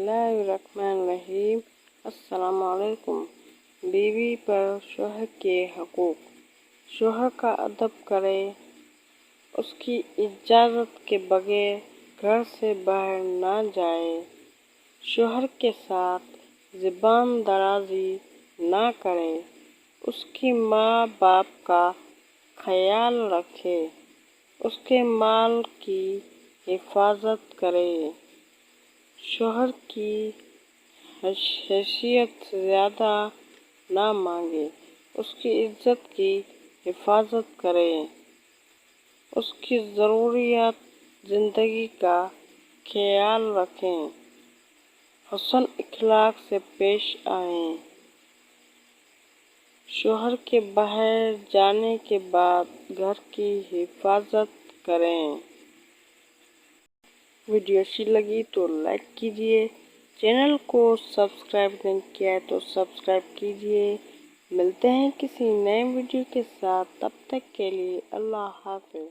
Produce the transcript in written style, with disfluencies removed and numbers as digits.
बिस्मिल्लाहिर्रहमानिर्रहीम। अस्सलाम वालेकुम। बीवी पर शौहर के हकूक़। शौहर का अदब करें, उसकी इजाज़त के बगैर घर से बाहर ना जाए। शौहर के साथ ज़बान दराज़ी ना करें। उसकी माँ बाप का ख्याल रखें। उसके माल की हिफाजत करें। शौहर की हैसियत से ज़्यादा ना मांगे। उसकी इज्जत की हिफाजत करें। उसकी ज़रूरियात ज़िंदगी का ख्याल रखें। हुस्न इखलाक से पेश आएं। शौहर के बाहर जाने के बाद घर की हिफाजत करें। वीडियो अच्छी लगी तो लाइक कीजिए। चैनल को सब्सक्राइब नहीं किया है तो सब्सक्राइब कीजिए। मिलते हैं किसी नए वीडियो के साथ, तब तक के लिए अल्लाह हाफ़िज़।